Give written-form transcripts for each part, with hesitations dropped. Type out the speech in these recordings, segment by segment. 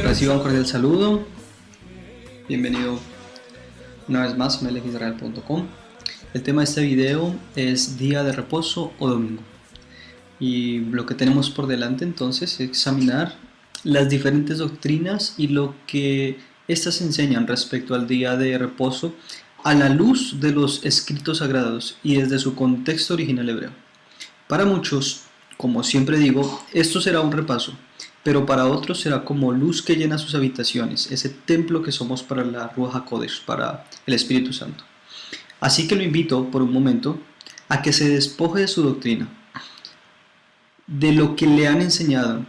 Reciba un cordial saludo. Bienvenido una vez más a melegisrael.com. El tema de este video es día de reposo o domingo. Y lo que tenemos por delante entonces es examinar las diferentes doctrinas y lo que éstas enseñan respecto al día de reposo a la luz de los escritos sagrados y desde su contexto original hebreo. Para muchos, como siempre digo, esto será un repaso, pero para otros será como luz que llena sus habitaciones, ese templo que somos para la Ruach HaKodesh, para el Espíritu Santo. Así que lo invito por un momento a que se despoje de su doctrina, de lo que le han enseñado,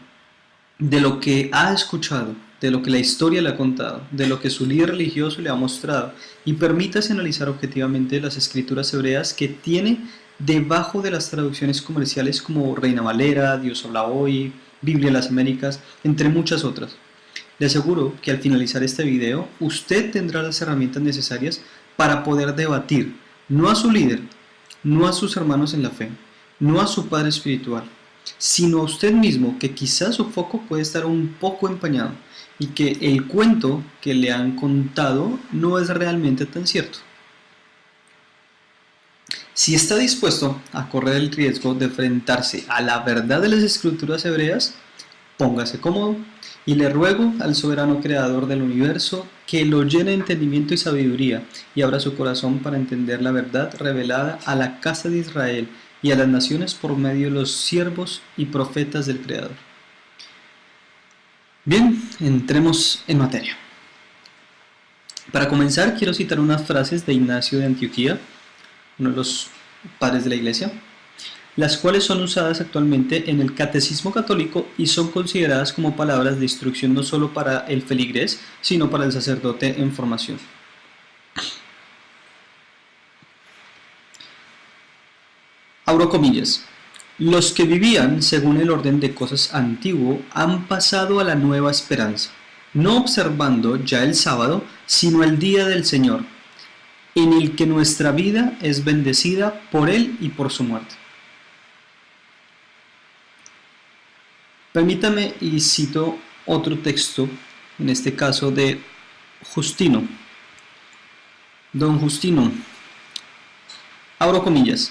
de lo que ha escuchado, de lo que la historia le ha contado, de lo que su líder religioso le ha mostrado, y permítase analizar objetivamente las escrituras hebreas que tiene debajo de las traducciones comerciales como Reina Valera, Dios habla hoy, Biblia de las Américas, entre muchas otras. Le aseguro que al finalizar este video, usted tendrá las herramientas necesarias para poder debatir, no a su líder, no a sus hermanos en la fe, no a su padre espiritual, sino a usted mismo, que quizás su foco puede estar un poco empañado y que el cuento que le han contado no es realmente tan cierto. Si está dispuesto a correr el riesgo de enfrentarse a la verdad de las escrituras hebreas, póngase cómodo y le ruego al soberano creador del universo que lo llene de entendimiento y sabiduría y abra su corazón para entender la verdad revelada a la casa de Israel y a las naciones por medio de los siervos y profetas del Creador. Bien, entremos en materia. Para comenzar, quiero citar unas frases de Ignacio de Antioquía, uno de los padres de la Iglesia, las cuales son usadas actualmente en el catecismo católico y son consideradas como palabras de instrucción no solo para el feligrés, sino para el sacerdote en formación. Abro comillas. Los que vivían según el orden de cosas antiguo han pasado a la nueva esperanza, no observando ya el sábado, sino el día del Señor, en el que nuestra vida es bendecida por Él y por su muerte. Permítame y cito otro texto, en este caso de Justino. Don Justino, abro comillas.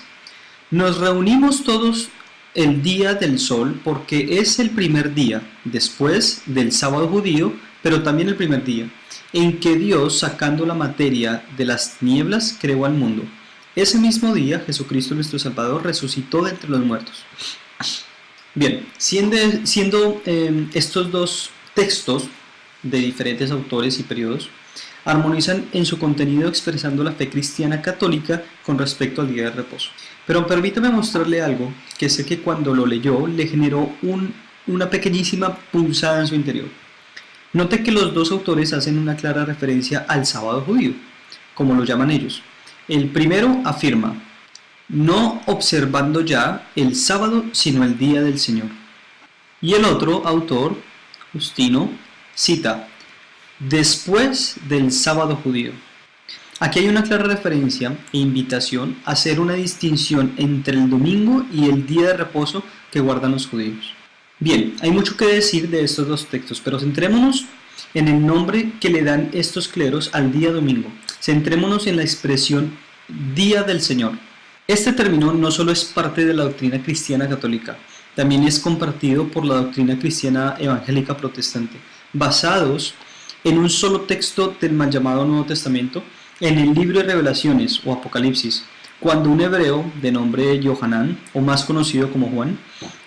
Nos reunimos todos el día del sol porque es el primer día, después del sábado judío, pero también el primer día, en que Dios, sacando la materia de las tinieblas, creó al mundo. Ese mismo día, Jesucristo nuestro Salvador resucitó de entre los muertos. Bien, siendo estos dos textos de diferentes autores y periodos, armonizan en su contenido expresando la fe cristiana católica con respecto al día de reposo. Pero permítame mostrarle algo que sé que cuando lo leyó le generó una pequeñísima pulsada en su interior. Note que los dos autores hacen una clara referencia al sábado judío, como lo llaman ellos. El primero afirma, no observando ya el sábado sino el día del Señor. Y el otro autor, Justino, cita, después del sábado judío. Aquí hay una clara referencia e invitación a hacer una distinción entre el domingo y el día de reposo que guardan los judíos. Bien, hay mucho que decir de estos dos textos, pero centrémonos en el nombre que le dan estos cleros al día domingo. Centrémonos en la expresión Día del Señor. Este término no solo es parte de la doctrina cristiana católica, también es compartido por la doctrina cristiana evangélica protestante, basados en un solo texto del mal llamado Nuevo Testamento, en el libro de Revelaciones o Apocalipsis, cuando un hebreo de nombre Yohanan, o más conocido como Juan,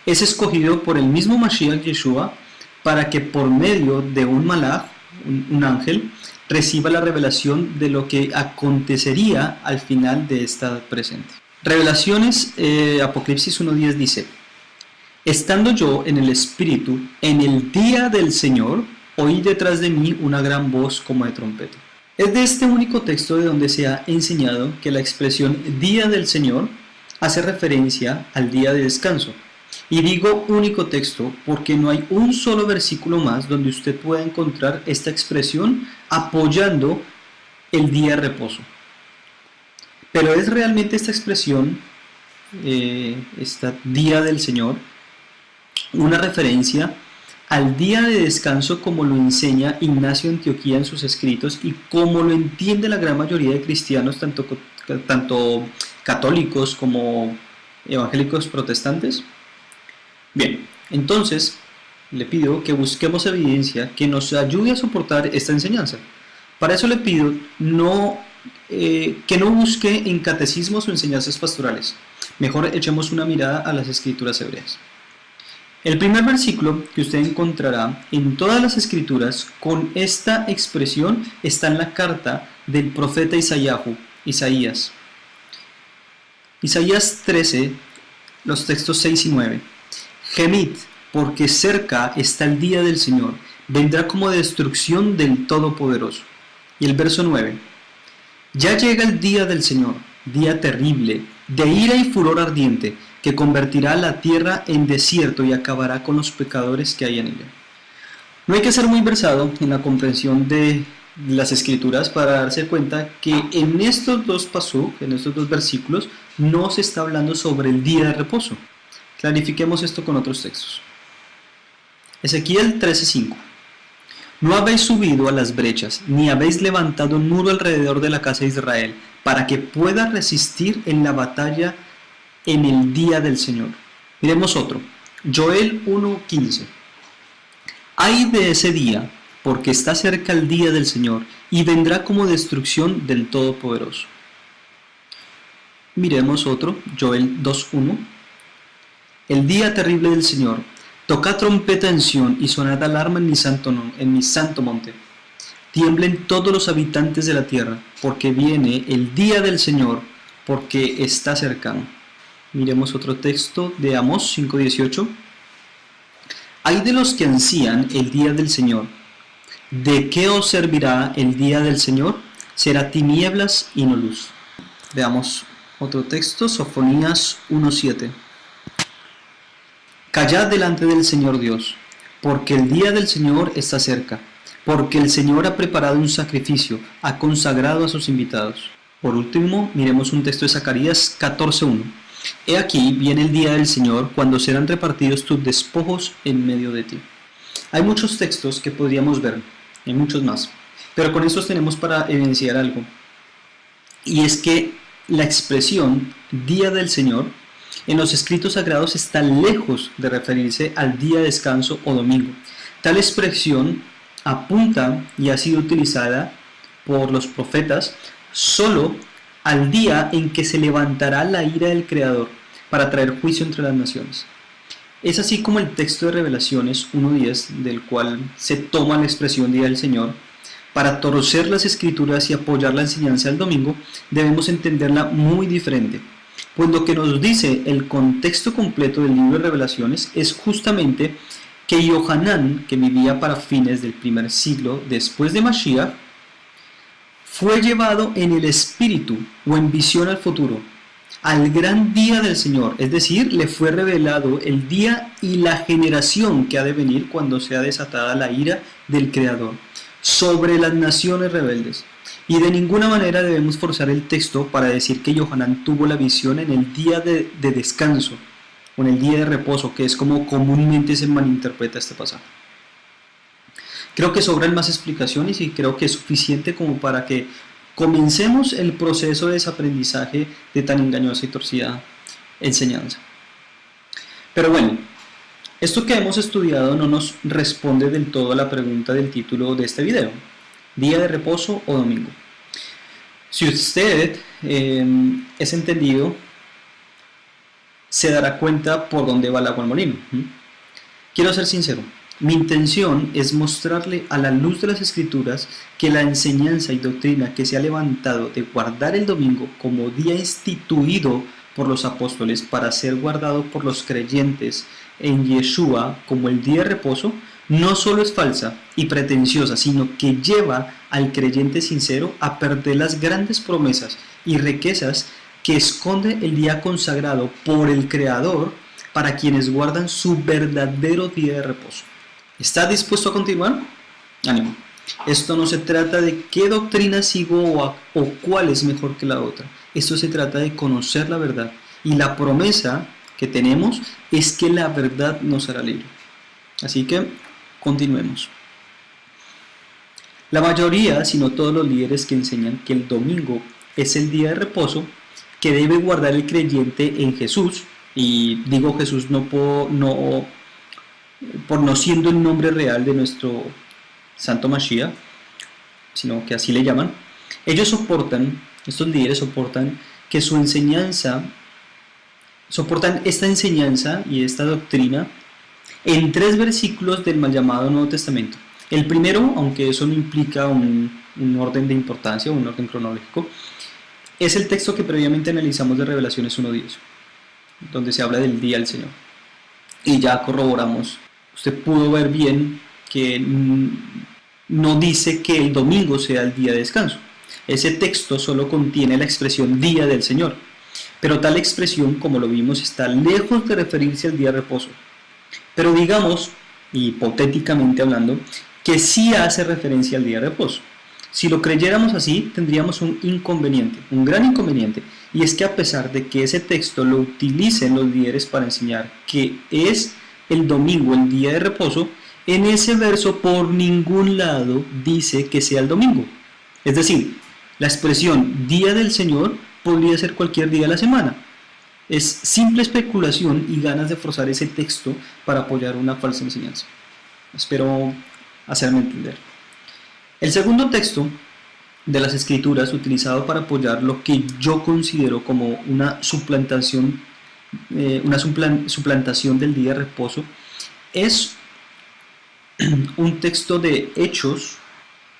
es escogido por el mismo Mashiach Yeshua para que por medio de un malaj, un ángel, reciba la revelación de lo que acontecería al final de esta edad presente. Revelaciones, Apocalipsis 1.10 dice, estando yo en el Espíritu, en el día del Señor, oí detrás de mí una gran voz como de trompeta. Es de este único texto de donde se ha enseñado que la expresión Día del Señor hace referencia al día de descanso. Y digo único texto porque no hay un solo versículo más donde usted pueda encontrar esta expresión apoyando el día de reposo. Pero es realmente esta expresión, esta Día del Señor, una referencia al día de descanso como lo enseña Ignacio de Antioquía en sus escritos y como lo entiende la gran mayoría de cristianos, tanto católicos como evangélicos protestantes? Bien, entonces le pido que busquemos evidencia que nos ayude a soportar esta enseñanza. Para eso le pido que no busque en catecismos o enseñanzas pastorales. Mejor echemos una mirada a las escrituras hebreas. El primer versículo que usted encontrará en todas las escrituras con esta expresión está en la carta del profeta Isaías. Isaías 13, los textos 6 y 9. Gemid, porque cerca está el día del Señor, vendrá como destrucción del Todopoderoso. Y el verso 9. Ya llega el día del Señor, día terrible, de ira y furor ardiente, que convertirá la tierra en desierto y acabará con los pecadores que hay en ella. No hay que ser muy versado en la comprensión de las escrituras para darse cuenta que en estos dos pasuk, en estos dos versículos, no se está hablando sobre el día de reposo. Clarifiquemos esto con otros textos. Ezequiel 13:5. No habéis subido a las brechas, ni habéis levantado un muro alrededor de la casa de Israel, para que pueda resistir en la batalla en el día del Señor. Miremos otro. Joel 1:15. Ay de ese día, porque está cerca el día del Señor, y vendrá como destrucción del Todopoderoso. Miremos otro. Joel 2:1. El día terrible del Señor. Tocad trompeta en Sión y sonad alarma en mi santo monte. Tiemblen todos los habitantes de la tierra, porque viene el día del Señor, porque está cercano. Miremos otro texto de Amós 5:18. Ay de los que ansían el día del Señor. ¿De qué os servirá el día del Señor? Será tinieblas y no luz. Veamos otro texto, Sofonías 1:7. Callad delante del Señor Dios, porque el día del Señor está cerca, porque el Señor ha preparado un sacrificio, ha consagrado a sus invitados. Por último, miremos un texto de Zacarías 14:1. He aquí viene el día del Señor, cuando serán repartidos tus despojos en medio de ti. Hay muchos textos que podríamos ver, hay muchos más, pero con estos tenemos para evidenciar algo, y es que la expresión día del Señor en los escritos sagrados está lejos de referirse al día de descanso o domingo. Tal expresión apunta y ha sido utilizada por los profetas solo al día en que se levantará la ira del Creador para traer juicio entre las naciones. Es así como el texto de Revelaciones 1:10, del cual se toma la expresión día del Señor, para torcer las escrituras y apoyar la enseñanza del domingo, debemos entenderla muy diferente. Pues lo que nos dice el contexto completo del libro de Revelaciones es justamente que Yohanan, que vivía para fines del primer siglo después de Mashiach, fue llevado en el espíritu o en visión al futuro, al gran día del Señor, es decir, le fue revelado el día y la generación que ha de venir cuando sea desatada la ira del Creador sobre las naciones rebeldes. Y de ninguna manera debemos forzar el texto para decir que Yohanan tuvo la visión en el día de descanso o en el día de reposo, que es como comúnmente se malinterpreta este pasaje. Creo que sobran más explicaciones y creo que es suficiente como para que comencemos el proceso de desaprendizaje de tan engañosa y torcida enseñanza. Pero bueno, esto que hemos estudiado no nos responde del todo a la pregunta del título de este video: ¿día de reposo o domingo? Si usted es entendido, se dará cuenta por dónde va el agua al molino. Quiero ser sincero, mi intención es mostrarle a la luz de las Escrituras que la enseñanza y doctrina que se ha levantado de guardar el domingo como día instituido por los apóstoles para ser guardado por los creyentes en Yeshua como el día de reposo, no solo es falsa y pretenciosa, sino que lleva al creyente sincero a perder las grandes promesas y riquezas que esconde el día consagrado por el Creador para quienes guardan su verdadero día de reposo. ¿Está dispuesto a continuar? Ánimo. Esto no se trata de qué doctrina sigo o cuál es mejor que la otra. Esto se trata de conocer la verdad. Y la promesa que tenemos es que la verdad nos hará libre. Así que Continuemos. La mayoría, si no todos los líderes que enseñan que el domingo es el día de reposo que debe guardar el creyente en Jesús, y digo Jesús por no siendo el nombre real de nuestro Santo Mashiach, sino que así le llaman, estos líderes soportan que su enseñanza, soportan esta enseñanza y esta doctrina en 3 versículos del mal llamado Nuevo Testamento. El primero, aunque eso no implica un orden de importancia o un orden cronológico, es el texto que previamente analizamos de Revelaciones 1:10, donde se habla del día del Señor. Y ya corroboramos, usted pudo ver bien que no dice que el domingo sea el día de descanso. Ese texto solo contiene la expresión día del Señor, pero tal expresión, como lo vimos, está lejos de referirse al día de reposo. Pero digamos, hipotéticamente hablando, que sí hace referencia al día de reposo. Si lo creyéramos así, tendríamos un inconveniente, un gran inconveniente, y es que a pesar de que ese texto lo utilicen los líderes para enseñar que es el domingo el día de reposo, en ese verso por ningún lado dice que sea el domingo. Es decir, la expresión día del Señor podría ser cualquier día de la semana. Es simple especulación y ganas de forzar ese texto para apoyar una falsa enseñanza. Espero hacerme entender. El segundo texto de las Escrituras utilizado para apoyar lo que yo considero como una suplantación del día de reposo es un texto de Hechos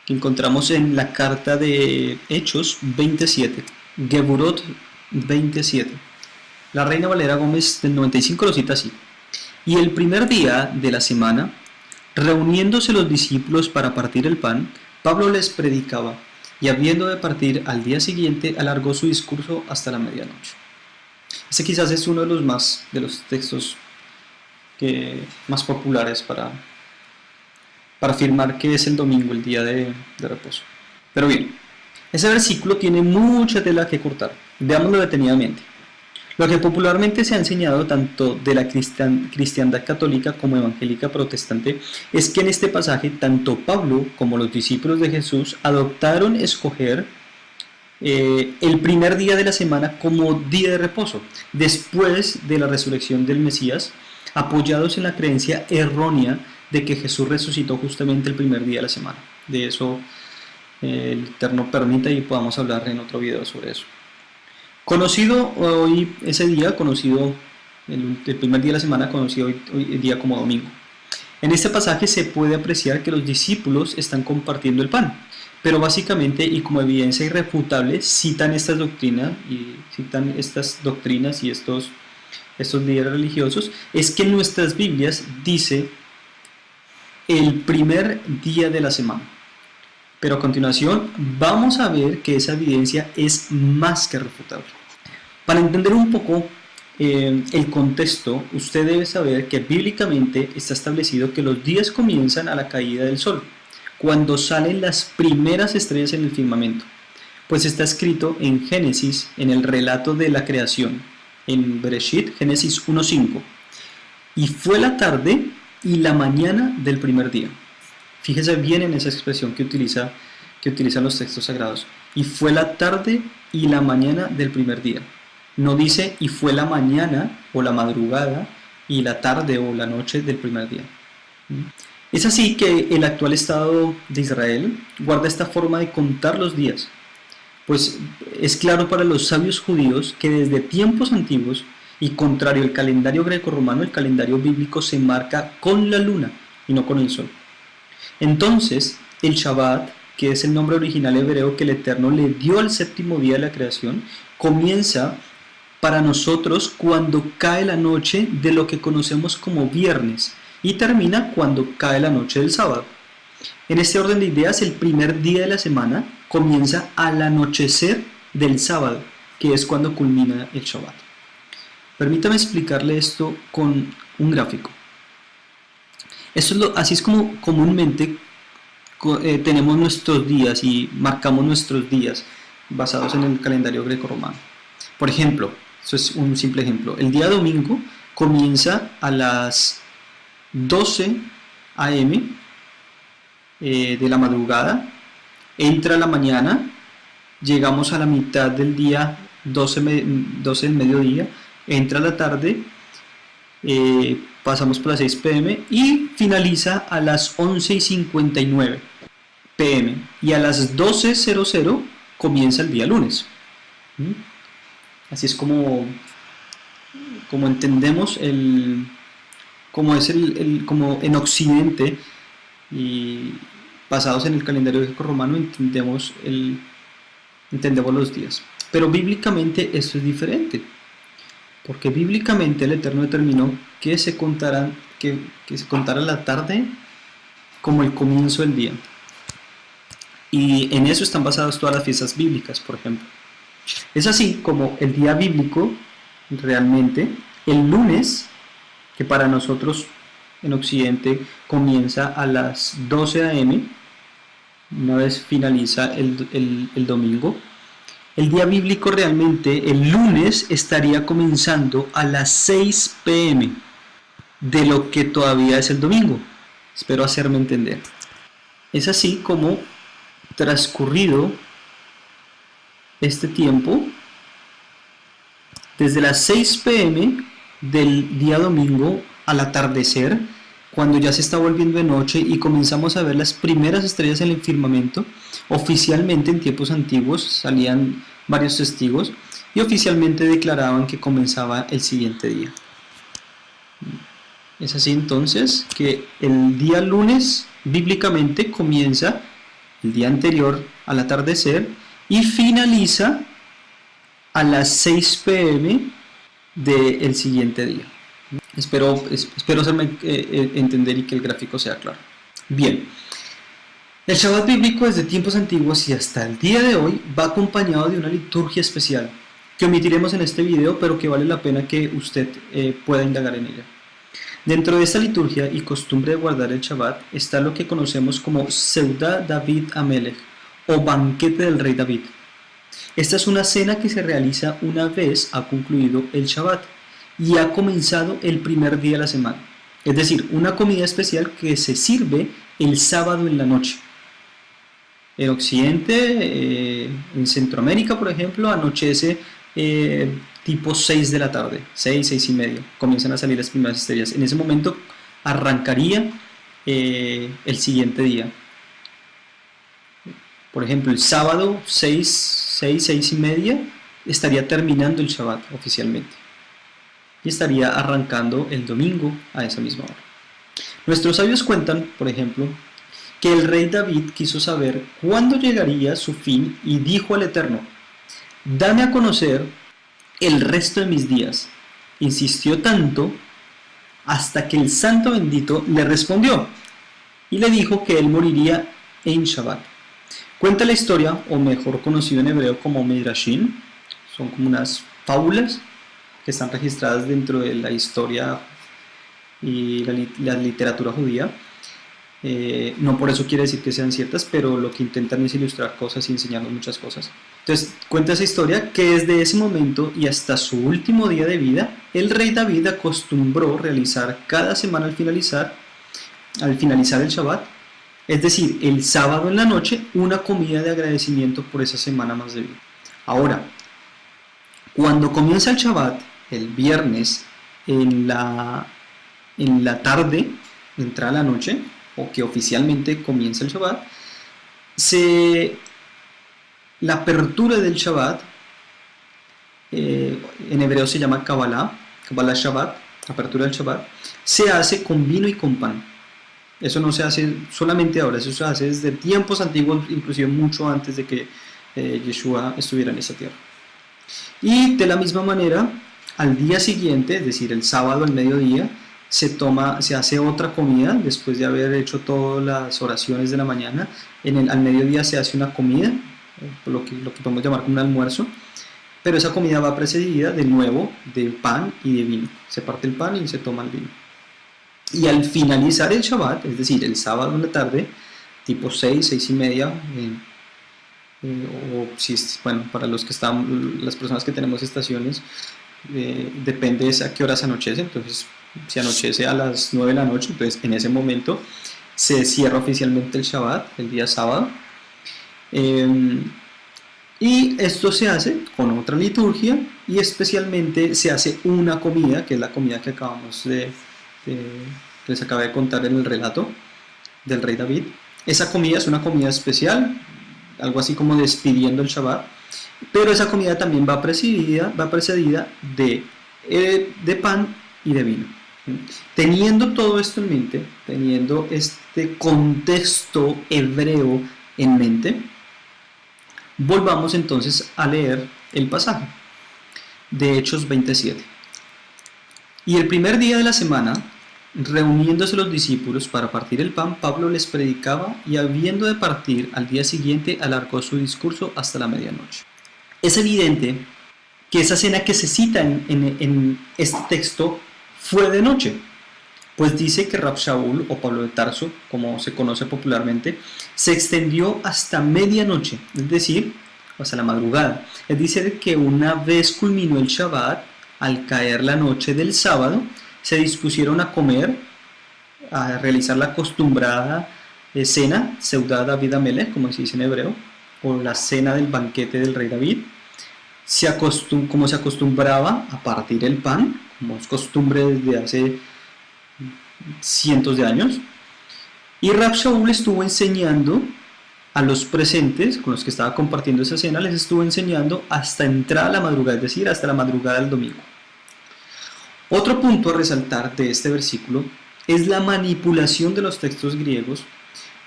que encontramos en la carta de Hechos 27, Geburot 27. La Reina Valera Gómez del 95 lo cita así: y el primer día de la semana, reuniéndose los discípulos para partir el pan, Pablo les predicaba, y habiendo de partir al día siguiente, alargó su discurso hasta la medianoche. Este quizás es uno de los textos más populares para afirmar que es el domingo, el día de reposo. Pero bien, ese versículo tiene mucha tela que cortar. Veámoslo detenidamente. Lo que popularmente se ha enseñado tanto de la cristiandad católica como evangélica protestante es que en este pasaje tanto Pablo como los discípulos de Jesús adoptaron escoger el primer día de la semana como día de reposo, después de la resurrección del Mesías, apoyados en la creencia errónea de que Jesús resucitó justamente el primer día de la semana. De eso el Eterno permita y podamos hablar en otro video sobre eso. Conocido hoy ese día, conocido el primer día de la semana, conocido hoy día como domingo. En este pasaje se puede apreciar que los discípulos están compartiendo el pan, pero básicamente y como evidencia irrefutable citan estas doctrinas y estos líderes religiosos, es que en nuestras Biblias dice el primer día de la semana. Pero a continuación vamos a ver que esa evidencia es más que refutable. Para entender un poco el contexto, usted debe saber que bíblicamente está establecido que los días comienzan a la caída del sol, cuando salen las primeras estrellas en el firmamento, pues está escrito en Génesis, en el relato de la creación, en Bereshit, Génesis 1:5, y fue la tarde y la mañana del primer día. Fíjese bien en esa expresión que utilizan los textos sagrados. Y fue la tarde y la mañana del primer día. No dice y fue la mañana o la madrugada y la tarde o la noche del primer día. Es así que el actual Estado de Israel guarda esta forma de contar los días, pues es claro para los sabios judíos que desde tiempos antiguos y contrario al calendario greco-romano, el calendario bíblico se marca con la luna y no con el sol. Entonces, el Shabbat, que es el nombre original hebreo que el Eterno le dio al séptimo día de la creación, comienza para nosotros cuando cae la noche de lo que conocemos como viernes y termina cuando cae la noche del sábado. En este orden de ideas, el primer día de la semana comienza al anochecer del sábado, que es cuando culmina el Shabbat. Permítame explicarle esto con un gráfico. Así es como comúnmente tenemos nuestros días y marcamos nuestros días basados en el calendario greco-romano. Por ejemplo, eso es un simple ejemplo. El día domingo comienza a las 12 a.m. De la madrugada, entra la mañana, llegamos a la mitad del día, 12 del mediodía, entra la tarde, pasamos por las 6 pm y finaliza a las 11:59 pm y a las 12:00 comienza el día lunes. Así es como entendemos como en Occidente y basados en el calendario greco-romano entendemos los días. Pero bíblicamente esto es diferente, porque bíblicamente el Eterno determinó que se contara la tarde como el comienzo del día. Y en eso están basadas todas las fiestas bíblicas, por ejemplo. Es así como el día bíblico, realmente, el lunes, que para nosotros en Occidente comienza a las 12 a.m., una vez finaliza el domingo, el día bíblico realmente, el lunes, estaría comenzando a las 6 p.m. de lo que todavía es el domingo. Espero hacerme entender. Es así como, transcurrido este tiempo, desde las 6 p.m. del día domingo al atardecer, cuando ya se está volviendo de noche y comenzamos a ver las primeras estrellas en el firmamento, oficialmente en tiempos antiguos salían varios testigos y oficialmente declaraban que comenzaba el siguiente día. Es así entonces que el día lunes bíblicamente comienza el día anterior al atardecer y finaliza a las 6 p.m. del siguiente día. Espero hacerme entender y que el gráfico sea claro. Bien, el Shabbat bíblico desde tiempos antiguos y hasta el día de hoy va acompañado de una liturgia especial que omitiremos en este video, pero que vale la pena que usted pueda indagar en ella. Dentro de esta liturgia y costumbre de guardar el Shabbat está lo que conocemos como Seudah David Amelech o banquete del rey David. Esta es una cena que se realiza una vez ha concluido el Shabbat y ha comenzado el primer día de la semana. Es decir, una comida especial que se sirve el sábado en la noche. En Occidente, en Centroamérica, por ejemplo, anochece tipo 6 de la tarde, 6 y media, comienzan a salir las primeras estrellas. En ese momento arrancaría el siguiente día. Por ejemplo, el sábado 6 y media estaría terminando el Shabbat oficialmente y estaría arrancando el domingo a esa misma hora. Nuestros sabios cuentan, por ejemplo, que el rey David quiso saber cuándo llegaría su fin y dijo al Eterno: dame a conocer el resto de mis días. Insistió tanto hasta que el santo bendito le respondió y le dijo que él moriría en Shabbat. Cuenta la historia, o mejor conocido en hebreo como Midrashim, son como unas fábulas que están registradas dentro de la historia y la literatura judía. No por eso quiere decir que sean ciertas, pero lo que intentan es ilustrar cosas y enseñarnos muchas cosas. Entonces cuenta esa historia que desde ese momento y hasta su último día de vida, el rey David acostumbró realizar cada semana al finalizar el Shabbat, es decir, el sábado en la noche, una comida de agradecimiento por esa semana más de vida. Ahora, cuando comienza el Shabbat, el viernes, en la tarde, entra la noche, o que oficialmente comienza el Shabbat, la apertura del Shabbat, en hebreo se llama Kabbalah Shabbat, apertura del Shabbat, se hace con vino y con pan. Eso no se hace solamente ahora, eso se hace desde tiempos antiguos, inclusive mucho antes de que Yeshua estuviera en esa tierra. Y de la misma manera, al día siguiente, es decir, el sábado al mediodía, se hace otra comida después de haber hecho todas las oraciones de la mañana. Al mediodía se hace una comida, lo que podemos llamar como un almuerzo, pero esa comida va precedida de nuevo de pan y de vino. Se parte el pan y se toma el vino. Y al finalizar el Shabbat, es decir, el sábado en la tarde, tipo 6 y media, o si bueno, para las personas que tenemos estaciones, depende de a qué horas anochece. Entonces si anochece a las 9 de la noche, entonces en ese momento se cierra oficialmente el Shabbat, el día sábado. Y esto se hace con otra liturgia y especialmente se hace una comida, que es la comida que les acabé de contar en el relato del rey David. Esa comida es una comida especial, algo así como despidiendo el Shabbat, pero esa comida también va precedida de pan y de vino. Teniendo todo esto en mente, teniendo este contexto hebreo en mente, volvamos entonces a leer el pasaje de Hechos 27. Y el primer día de la semana, reuniéndose los discípulos para partir el pan, Pablo les predicaba y habiendo de partir al día siguiente alargó su discurso hasta la medianoche. Es evidente que esa cena que se cita en este texto fue de noche, pues dice que Rab Shaul, o Pablo de Tarso, como se conoce popularmente, se extendió hasta medianoche, es decir, hasta la madrugada. Es decir, que una vez culminó el Shabbat, al caer la noche del sábado, se dispusieron a comer, a realizar la acostumbrada cena, Seudat David Amelech, como se dice en hebreo, o la cena del banquete del rey David. Como se acostumbraba a partir el pan, como es costumbre desde hace cientos de años, y Rab Shaul estuvo enseñando a los presentes con los que estaba compartiendo esa cena, les estuvo enseñando hasta entrar a la madrugada, es decir, hasta la madrugada del domingo. Otro punto a resaltar de este versículo es la manipulación de los textos griegos,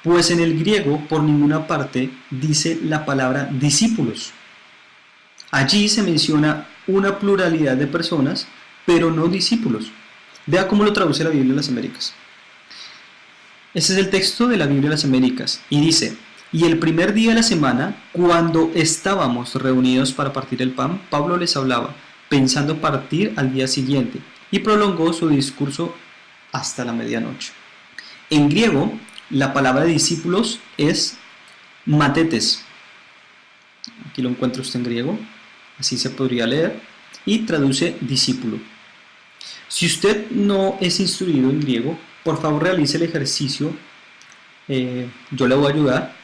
pues en el griego por ninguna parte dice la palabra discípulos. Allí se menciona una pluralidad de personas, pero no discípulos. Vea cómo lo traduce la Biblia de las Américas. Ese es el texto de la Biblia de las Américas y dice: y el primer día de la semana, cuando estábamos reunidos para partir el pan, Pablo les hablaba, pensando partir al día siguiente, y prolongó su discurso hasta la medianoche. En griego, la palabra discípulos es matetes. Aquí lo encuentra usted en griego, así se podría leer, y traduce discípulo. Si usted no es instruido en griego, por favor realice el ejercicio, yo le voy a ayudar,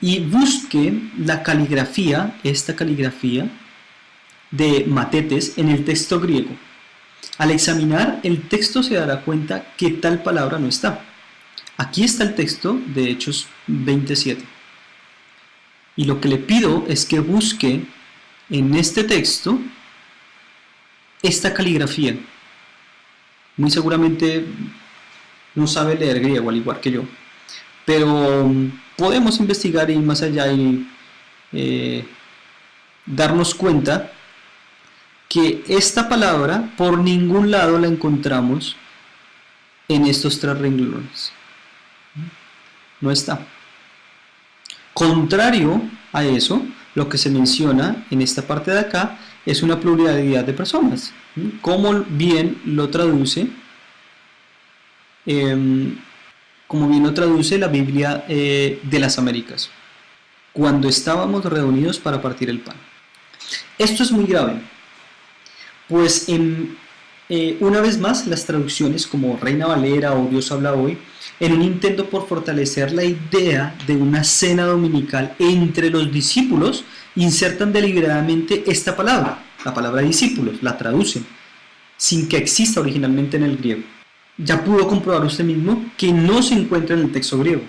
y busque la caligrafía, esta caligrafía de matetes en el texto griego. Al examinar el texto se dará cuenta que tal palabra no está. Aquí está el texto de Hechos 27. Y lo que le pido es que busque en este texto esta caligrafía. Muy seguramente no sabe leer griego al igual que yo, pero podemos investigar y ir más allá y darnos cuenta que esta palabra por ningún lado la encontramos en estos tres renglones. No está. Contrario a eso, lo que se menciona en esta parte de acá es una pluralidad de personas. Como bien lo traduce, la Biblia de las Américas. Cuando estábamos reunidos para partir el pan. Esto es muy grave, pues una vez más las traducciones como Reina Valera o Dios habla hoy, en un intento por fortalecer la idea de una cena dominical entre los discípulos, insertan deliberadamente esta palabra, la palabra discípulos, la traducen, sin que exista originalmente en el griego. Ya pudo comprobar usted mismo que no se encuentra en el texto griego,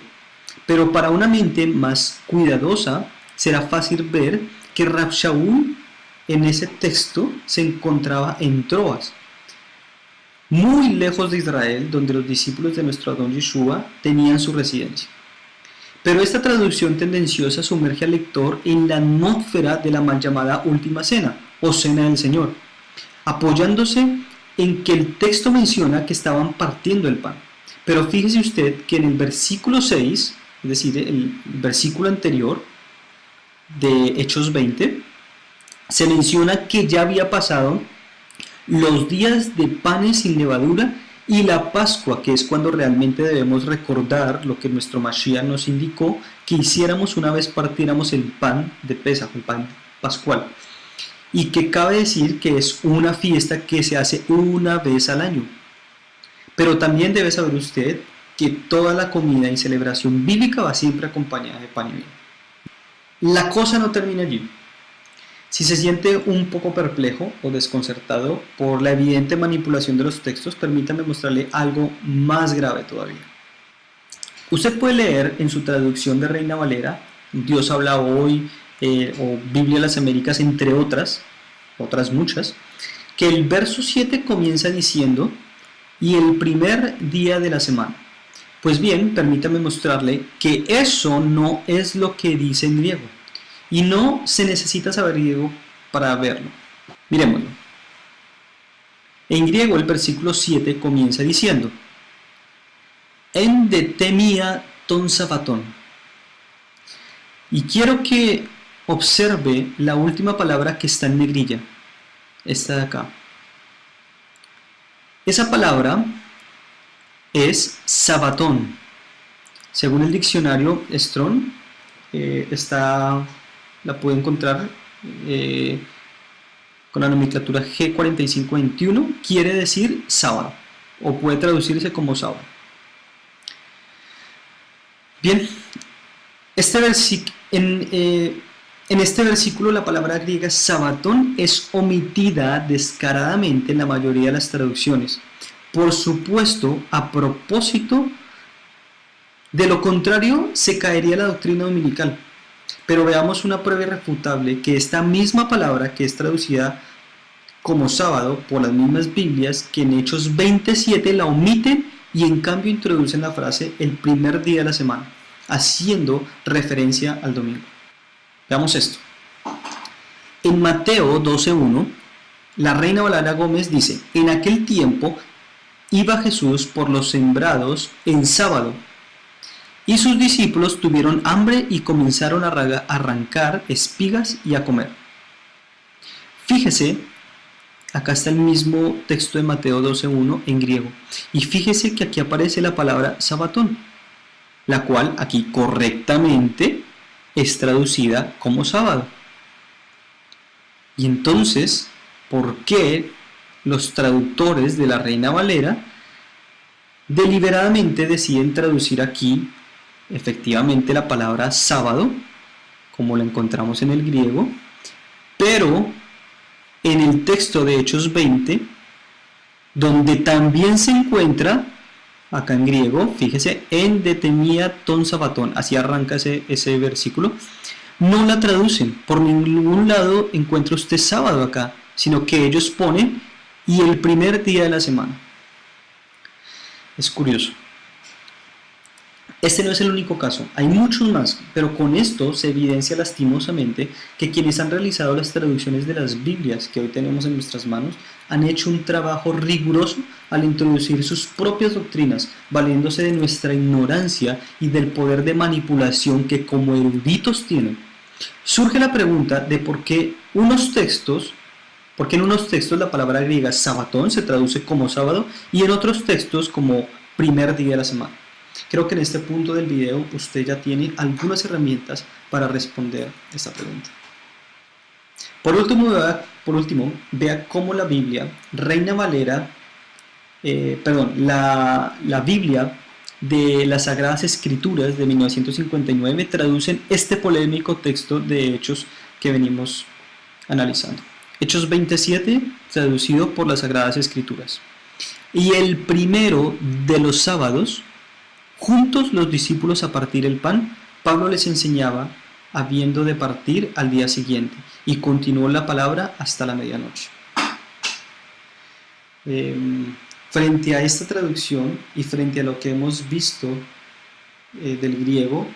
pero para una mente más cuidadosa será fácil ver que Rab Shaul en ese texto se encontraba en Troas, muy lejos de Israel, donde los discípulos de nuestro Adón Yeshua tenían su residencia. Pero esta traducción tendenciosa sumerge al lector en la atmósfera de la mal llamada Última Cena, o Cena del Señor, apoyándose en que el texto menciona que estaban partiendo el pan. Pero fíjese usted que en el versículo 6, es decir, el versículo anterior de Hechos 20, se menciona que ya había pasado los días de panes sin levadura y la Pascua, que es cuando realmente debemos recordar lo que nuestro Mashiach nos indicó que hiciéramos una vez partiéramos el pan de Pesaj, el pan pascual. Y que cabe decir que es una fiesta que se hace una vez al año. Pero también debe saber usted que toda la comida y celebración bíblica va siempre acompañada de pan y vino. La cosa no termina allí. Si se siente un poco perplejo o desconcertado por la evidente manipulación de los textos, permítame mostrarle algo más grave todavía. Usted puede leer en su traducción de Reina Valera, Dios habla hoy, o Biblia de las Américas, entre otras muchas, que el verso 7 comienza diciendo, y el primer día de la semana. Pues bien, permítame mostrarle que eso no es lo que dice en griego, y no se necesita saber griego para verlo. Miremoslo. En griego el versículo 7 comienza diciendo, en detemia ton sabatón. Y quiero que observe la última palabra que está en negrilla, esta de acá. Esa palabra es sabatón. Según el diccionario Strong, la puede encontrar con la nomenclatura G4521, quiere decir sábado, o puede traducirse como sábado. Bien, en este versículo la palabra griega sabatón es omitida descaradamente en la mayoría de las traducciones. Por supuesto, a propósito, de lo contrario se caería la doctrina dominical. Pero veamos una prueba irrefutable que esta misma palabra que es traducida como sábado por las mismas Biblias que en Hechos 27 la omiten y en cambio introducen la frase el primer día de la semana, haciendo referencia al domingo. Veamos esto. En Mateo 12:1, la Reina Valera Gómez dice, en aquel tiempo iba Jesús por los sembrados en sábado, y sus discípulos tuvieron hambre y comenzaron a arrancar espigas y a comer. Fíjese, acá está el mismo texto de Mateo 12:1 en griego, y fíjese que aquí aparece la palabra sabatón, la cual aquí correctamente es traducida como sábado. Y entonces, ¿por qué los traductores de la Reina Valera deliberadamente deciden traducir aquí efectivamente la palabra sábado, como la encontramos en el griego, pero en el texto de Hechos 20, donde también se encuentra, acá en griego, fíjese, en detemia ton sabatón, así arranca ese versículo, no la traducen, por ningún lado encuentra usted sábado acá, sino que ellos ponen y el primer día de la semana. Es curioso. Este no es el único caso, hay muchos más, pero con esto se evidencia lastimosamente que quienes han realizado las traducciones de las Biblias que hoy tenemos en nuestras manos han hecho un trabajo riguroso al introducir sus propias doctrinas, valiéndose de nuestra ignorancia y del poder de manipulación que como eruditos tienen. Surge la pregunta de por qué en unos textos la palabra griega sabatón se traduce como sábado y en otros textos como primer día de la semana. Creo que en este punto del video usted ya tiene algunas herramientas para responder esta pregunta. Por último, vea cómo la Biblia, Reina Valera, la Biblia de las Sagradas Escrituras de 1959 traducen este polémico texto de Hechos que venimos analizando. Hechos 27, traducido por las Sagradas Escrituras. Y el primero de los sábados, juntos los discípulos a partir el pan, Pablo les enseñaba habiendo de partir al día siguiente, y continuó la palabra hasta la medianoche. Frente a esta traducción y frente a lo que hemos visto del griego,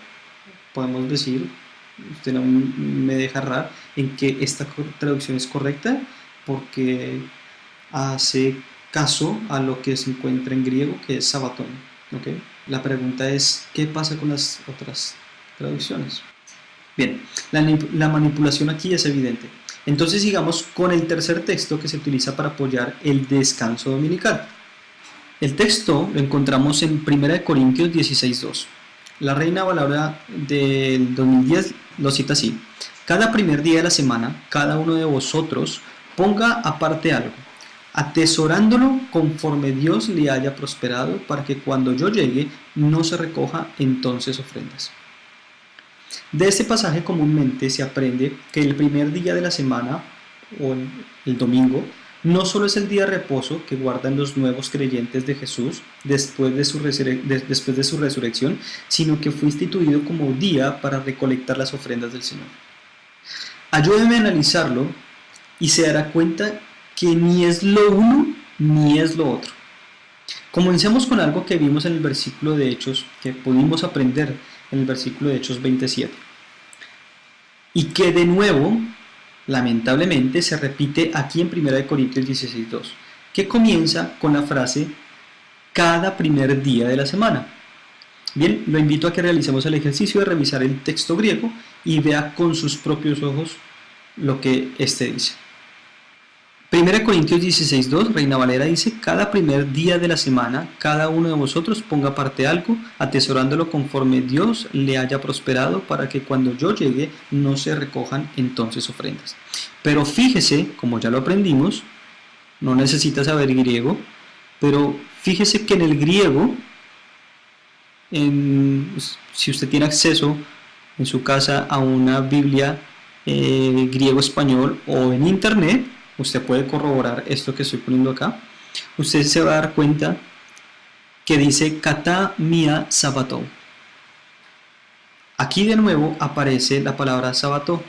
podemos decir, usted no me deja errar en que esta traducción es correcta porque hace caso a lo que se encuentra en griego, que es sabatón. ¿Okay? La pregunta es, ¿qué pasa con las otras traducciones? Bien, la manipulación aquí es evidente. Entonces sigamos con el tercer texto que se utiliza para apoyar el descanso dominical. El texto lo encontramos en 1 Corintios 16:2. La Reina Valera del 2010 lo cita así: cada primer día de la semana, cada uno de vosotros ponga aparte algo, atesorándolo conforme Dios le haya prosperado, para que cuando yo llegue no se recoja entonces ofrendas. De este pasaje comúnmente se aprende que el primer día de la semana, o el domingo, no solo es el día de reposo que guardan los nuevos creyentes de Jesús después de su resurrección, sino que fue instituido como día para recolectar las ofrendas del Señor. Ayúdeme a analizarlo y se dará cuenta que ni es lo uno ni es lo otro. Comencemos con algo que vimos en el versículo de Hechos, que pudimos aprender en el versículo de Hechos 27. Y que de nuevo, lamentablemente, se repite aquí en 1 Corintios 16:2, que comienza con la frase cada primer día de la semana. Bien, lo invito a que realicemos el ejercicio de revisar el texto griego y vea con sus propios ojos lo que este dice. 1 Corintios 16:2, Reina Valera dice: cada primer día de la semana, cada uno de vosotros ponga aparte algo, atesorándolo conforme Dios le haya prosperado, para que cuando yo llegue no se recojan entonces ofrendas. Pero fíjese, como ya lo aprendimos, no necesita saber griego, pero fíjese que en el griego, si usted tiene acceso en su casa a una Biblia griego-español o en internet, usted puede corroborar esto que estoy poniendo acá. Usted se va a dar cuenta que dice kata mia sabato. Aquí de nuevo aparece la palabra sabato,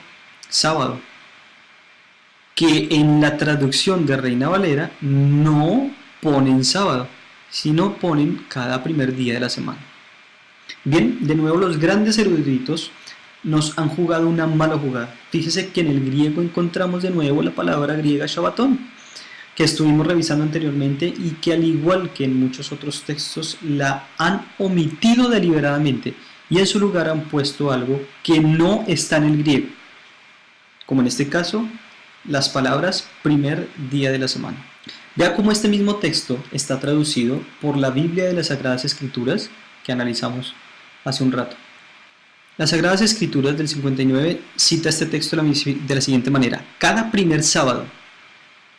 sábado, que en la traducción de Reina Valera no ponen sábado, sino ponen cada primer día de la semana. Bien, de nuevo los grandes eruditos nos han jugado una mala jugada. Fíjese que en el griego encontramos de nuevo la palabra griega Shabbatón, que estuvimos revisando anteriormente y que al igual que en muchos otros textos la han omitido deliberadamente y en su lugar han puesto algo que no está en el griego, como en este caso las palabras primer día de la semana. Vea cómo este mismo texto está traducido por la Biblia de las Sagradas Escrituras que analizamos hace un rato. Las Sagradas Escrituras del 59 cita este texto de la siguiente manera: cada primer sábado,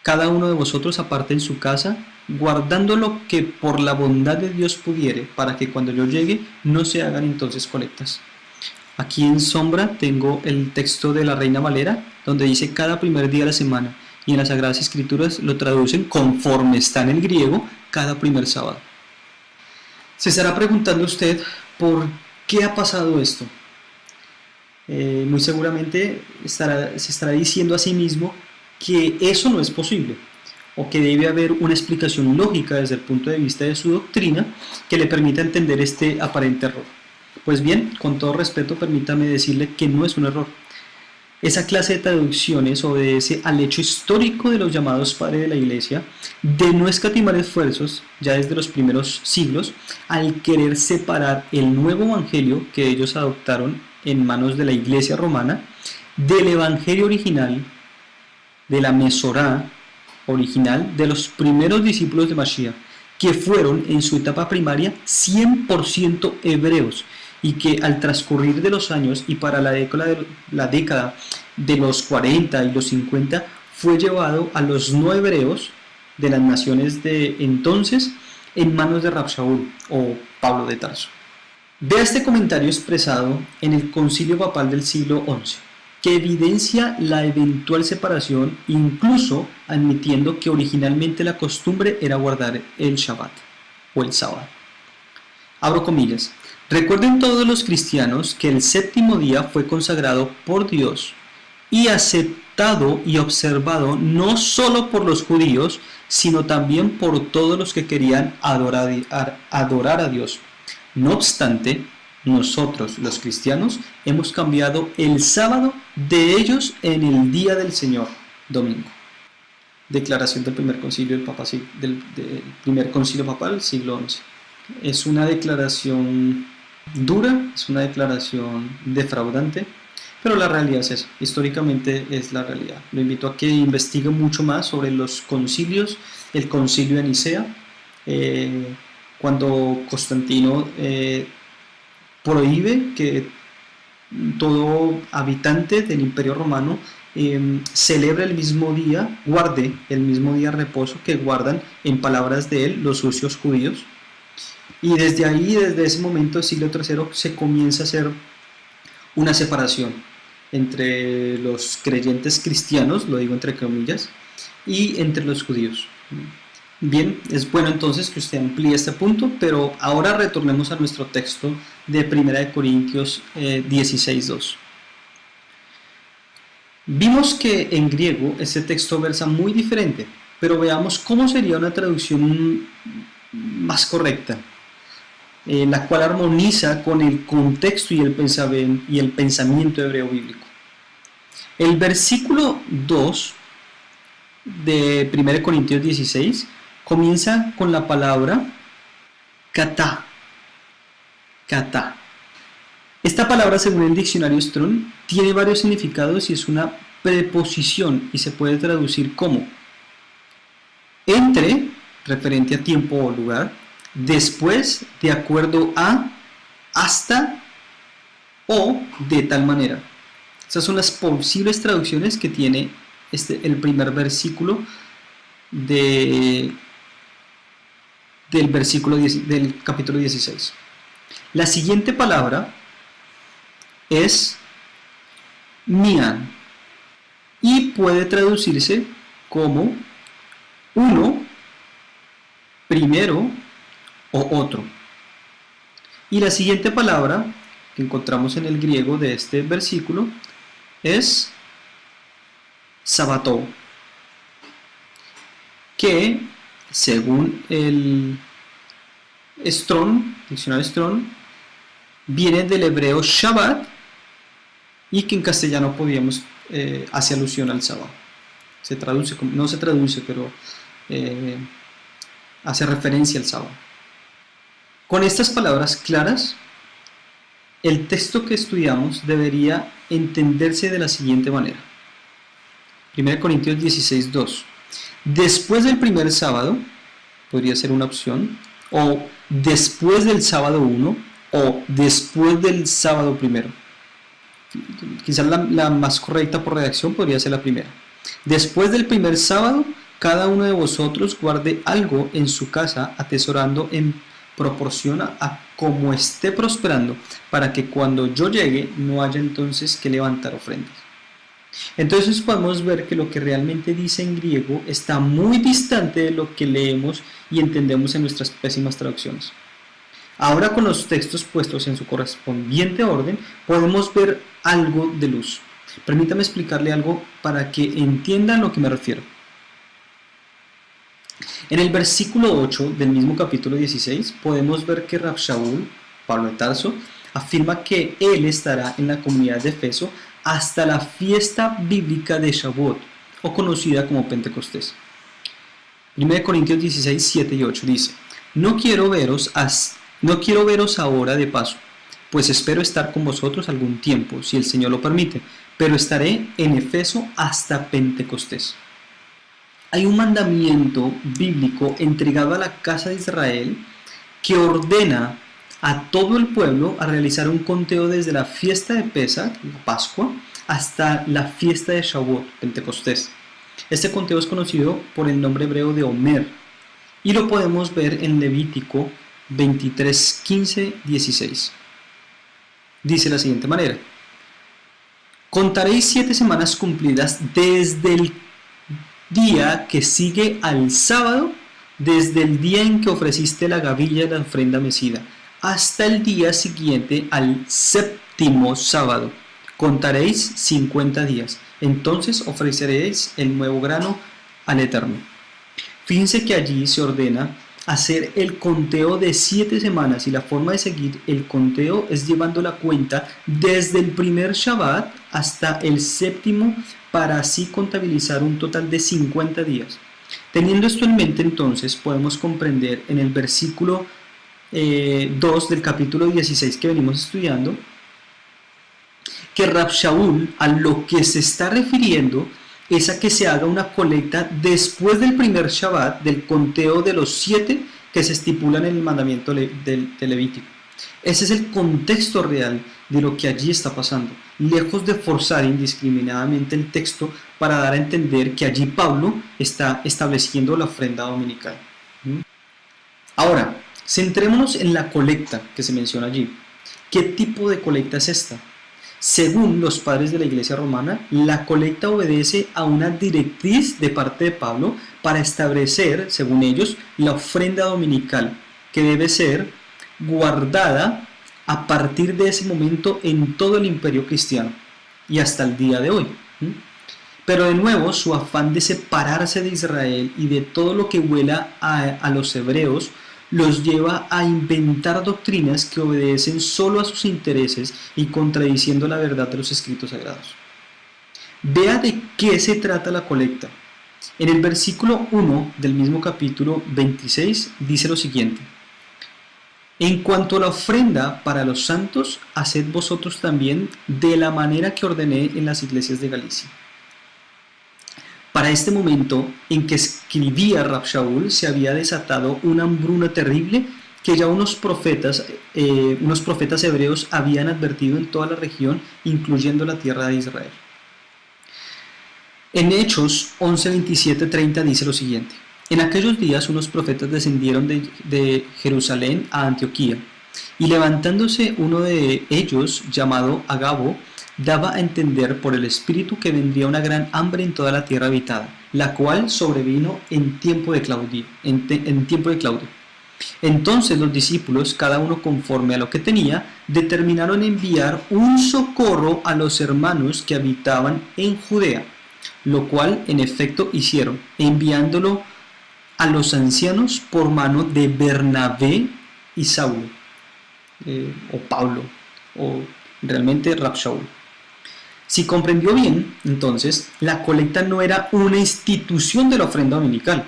cada uno de vosotros aparte en su casa, guardando lo que por la bondad de Dios pudiere, para que cuando yo llegue no se hagan entonces colectas. Aquí en sombra tengo el texto de la Reina Valera, donde dice cada primer día de la semana, y en las Sagradas Escrituras lo traducen conforme está en el griego, cada primer sábado. Se estará preguntando usted por qué ha pasado esto. Muy seguramente se estará diciendo a sí mismo que eso no es posible, o que debe haber una explicación lógica desde el punto de vista de su doctrina que le permita entender este aparente error. Pues bien, con todo respeto, permítame decirle que no es un error. Esa clase de traducciones obedece al hecho histórico de los llamados padres de la Iglesia de no escatimar esfuerzos, ya desde los primeros siglos, al querer separar el nuevo evangelio que ellos adoptaron en manos de la Iglesia romana del evangelio original, de la Mesorá original de los primeros discípulos de Mashiach, que fueron en su etapa primaria 100% hebreos, y que al transcurrir de los años y para la década de los 40 y los 50 fue llevado a los no hebreos de las naciones de entonces en manos de Rab Shaul o Pablo de Tarso. Vea este comentario expresado en el Concilio Papal del siglo XI, que evidencia la eventual separación, incluso admitiendo que originalmente la costumbre era guardar el Shabbat o el sábado. Abro comillas. Recuerden todos los cristianos que el séptimo día fue consagrado por Dios y aceptado y observado no solo por los judíos, sino también por todos los que querían adorar a Dios. No obstante, nosotros, los cristianos, hemos cambiado el sábado de ellos en el día del Señor, domingo. Declaración del primer concilio del primer concilio papal, siglo XI. Es una declaración dura, es una declaración defraudante, pero la realidad es eso, históricamente es la realidad. Lo invito a que investigue mucho más sobre los concilios, el concilio de Nicea, cuando Constantino prohíbe que todo habitante del Imperio Romano celebra el mismo día, guarde el mismo día de reposo que guardan, en palabras de él, los sucios judíos. Y desde ahí, desde ese momento del siglo III, se comienza a hacer una separación entre los creyentes cristianos, lo digo entre comillas, y entre los judíos. Bien, es bueno entonces que usted amplíe este punto, pero ahora retornemos a nuestro texto de 1 Corintios 16:2. Vimos que en griego este texto versa muy diferente, pero veamos cómo sería una traducción más correcta, la cual armoniza con el contexto y el pensamiento hebreo bíblico. El versículo 2 de 1 Corintios 16 comienza con la palabra katá. Katá. Esta palabra, según el diccionario Strong, tiene varios significados y es una preposición y se puede traducir como entre, referente a tiempo o lugar, después, de acuerdo a, hasta o de tal manera. Esas son las posibles traducciones que tiene el primer versículo del capítulo 16. La siguiente palabra es mian y puede traducirse como uno, primero o otro. Y la siguiente palabra que encontramos en el griego de este versículo es sabató, que según el diccionario Strong, viene del hebreo Shabbat y que en castellano hace alusión al sábado. Se traduce, no se traduce, pero hace referencia al sábado. Con estas palabras claras, el texto que estudiamos debería entenderse de la siguiente manera. 1 Corintios 16:2. Después del primer sábado, podría ser una opción, o después del sábado 1, o después del sábado primero. Quizás la más correcta por redacción podría ser la primera. Después del primer sábado, cada uno de vosotros guarde algo en su casa, atesorando en proporción a como esté prosperando, para que cuando yo llegue no haya entonces que levantar ofrendas. Entonces podemos ver que lo que realmente dice en griego está muy distante de lo que leemos y entendemos en nuestras pésimas traducciones. Ahora, con los textos puestos en su correspondiente orden, podemos ver algo de luz. Permítame explicarle algo para que entiendan a lo que me refiero. En el versículo 8 del mismo capítulo 16 podemos ver que Rab Shaul, Pablo de Tarso, afirma que él estará en la comunidad de Efeso hasta la fiesta bíblica de Shavuot, o conocida como Pentecostés. 1 Corintios 16, 7 y 8 dice: No quiero veros ahora de paso, pues espero estar con vosotros algún tiempo, si el Señor lo permite, pero estaré en Efeso hasta Pentecostés. Hay un mandamiento bíblico entregado a la casa de Israel que ordena a todo el pueblo a realizar un conteo desde la fiesta de Pesach, la Pascua, hasta la fiesta de Shavuot, Pentecostés. Este conteo es conocido por el nombre hebreo de Omer y lo podemos ver en Levítico 23, 15, 16. Dice de la siguiente manera: Contaréis 7 semanas cumplidas desde el día que sigue al sábado, desde el día en que ofreciste la gavilla de la ofrenda mecida, hasta el día siguiente al séptimo sábado. Contaréis 50 días. Entonces ofreceréis el nuevo grano al Eterno. Fíjense que allí se ordena hacer el conteo de 7 semanas y la forma de seguir el conteo es llevando la cuenta desde el primer Shabbat hasta el séptimo, para así contabilizar un total de 50 días. Teniendo esto en mente, entonces podemos comprender en el versículo 2 del capítulo 16 que venimos estudiando que Rab Shaul a lo que se está refiriendo es a que se haga una colecta después del primer Shabbat del conteo de los 7 que se estipulan en el mandamiento de Levítico. Ese es el contexto real de lo que allí está pasando, lejos de forzar indiscriminadamente el texto para dar a entender que allí Pablo está estableciendo la ofrenda dominical. Ahora, centrémonos en la colecta que se menciona allí. ¿Qué tipo de colecta es esta? Según los padres de la Iglesia romana, la colecta obedece a una directriz de parte de Pablo para establecer, según ellos, la ofrenda dominical, que debe ser guardada a partir de ese momento en todo el imperio cristiano y hasta el día de hoy. Pero de nuevo, su afán de separarse de Israel y de todo lo que huela a los hebreos los lleva a inventar doctrinas que obedecen solo a sus intereses y contradiciendo la verdad de los escritos sagrados. Vea de qué se trata la colecta. En el versículo 1 del mismo capítulo 26 dice lo siguiente: en cuanto a la ofrenda para los santos, haced vosotros también de la manera que ordené en las iglesias de Galicia. Para este momento en que escribía Rab Shaul se había desatado una hambruna terrible que ya unos profetas hebreos habían advertido en toda la región, incluyendo la tierra de Israel. En Hechos 11, 27, 30 dice lo siguiente: en aquellos días unos profetas descendieron de Jerusalén a Antioquía, y levantándose uno de ellos, llamado Agabo, daba a entender por el Espíritu que vendría una gran hambre en toda la tierra habitada, la cual sobrevino en tiempo de Claudio. Entonces los discípulos, cada uno conforme a lo que tenía, determinaron enviar un socorro a los hermanos que habitaban en Judea, lo cual en efecto hicieron, enviándolo a los ancianos por mano de Bernabé y Saulo, o Pablo, o realmente Rab Shaul. Si comprendió bien, entonces, la colecta no era una institución de la ofrenda dominical.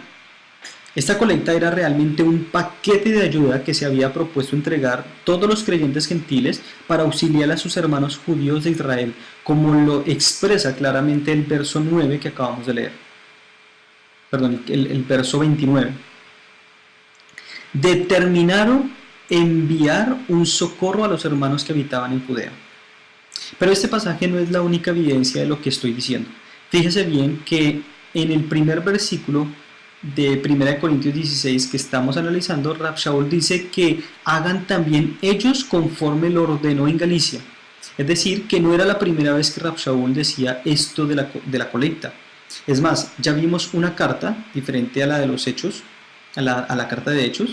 Esta colecta era realmente un paquete de ayuda que se había propuesto entregar todos los creyentes gentiles para auxiliar a sus hermanos judíos de Israel, como lo expresa claramente el verso 9 que acabamos de leer. Perdón, el verso 29. Determinaron enviar un socorro a los hermanos que habitaban en Judea. Pero este pasaje no es la única evidencia de lo que estoy diciendo. Fíjese bien que en el primer versículo de 1 Corintios 16 que estamos analizando, Rab Shaul dice que hagan también ellos conforme lo ordenó en Galicia. Es decir, que no era la primera vez que Rab Shaul decía esto de la colecta. Es más, ya vimos una carta diferente a la de los Hechos, a la carta de Hechos,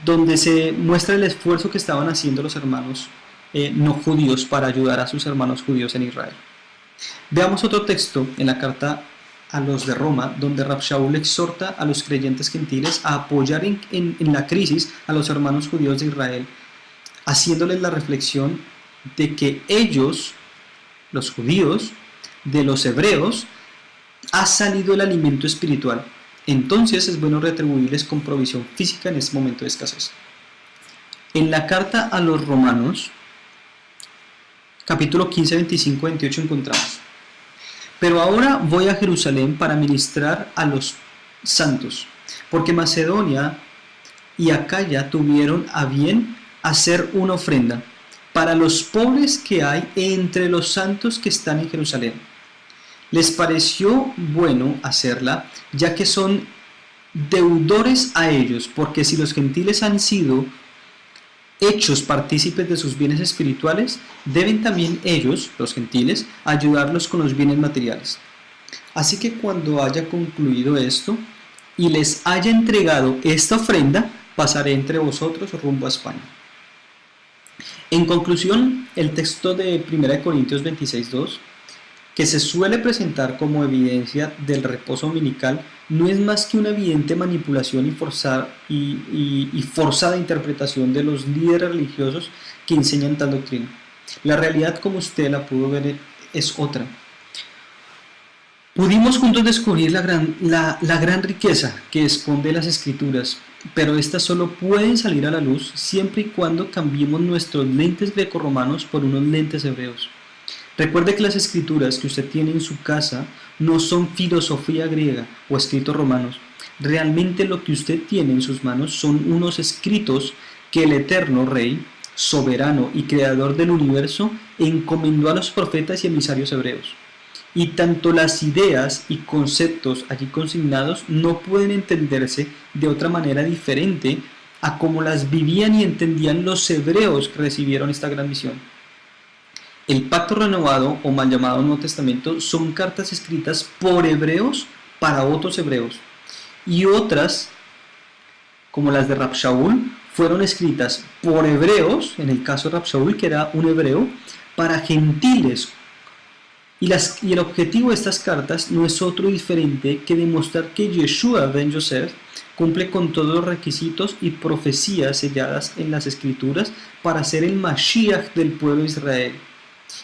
donde se muestra el esfuerzo que estaban haciendo los hermanos no judíos para ayudar a sus hermanos judíos en Israel. Veamos otro texto en la carta a los de Roma, donde Rab Shaul exhorta a los creyentes gentiles a apoyar en la crisis a los hermanos judíos de Israel, haciéndoles la reflexión de que ellos, los judíos, de los hebreos, ha salido el alimento espiritual. Entonces es bueno retribuirles con provisión física en este momento de escasez. En la carta a los romanos, capítulo 15, 25, 28 encontramos: pero ahora voy a Jerusalén para ministrar a los santos, porque Macedonia y Acaya tuvieron a bien hacer una ofrenda para los pobres que hay entre los santos que están en Jerusalén. Les pareció bueno hacerla, ya que son deudores a ellos, porque si los gentiles han sido hechos partícipes de sus bienes espirituales, deben también ellos, los gentiles, ayudarlos con los bienes materiales. Así que cuando haya concluido esto y les haya entregado esta ofrenda, pasaré entre vosotros rumbo a España. En conclusión, el texto de 1 Corintios 26:2, que se suele presentar como evidencia del reposo dominical, no es más que una evidente manipulación y forzada interpretación de los líderes religiosos que enseñan tal doctrina. La realidad, como usted la pudo ver, es otra. Pudimos juntos descubrir la gran riqueza que esconde las Escrituras, pero estas solo pueden salir a la luz siempre y cuando cambiemos nuestros lentes grecorromanos por unos lentes hebreos. Recuerde que las escrituras que usted tiene en su casa no son filosofía griega o escritos romanos. Realmente lo que usted tiene en sus manos son unos escritos que el eterno Rey, soberano y creador del universo, encomendó a los profetas y emisarios hebreos. Y tanto las ideas y conceptos allí consignados no pueden entenderse de otra manera diferente a como las vivían y entendían los hebreos que recibieron esta gran misión. El pacto renovado, o mal llamado Nuevo Testamento, son cartas escritas por hebreos para otros hebreos, y otras, como las de Rab Shaul, fueron escritas por hebreos, en el caso de Rab Shaul, que era un hebreo, para gentiles. Y el objetivo de estas cartas no es otro diferente que demostrar que Yeshua ben Yosef cumple con todos los requisitos y profecías selladas en las Escrituras para ser el Mashiach del pueblo de Israel,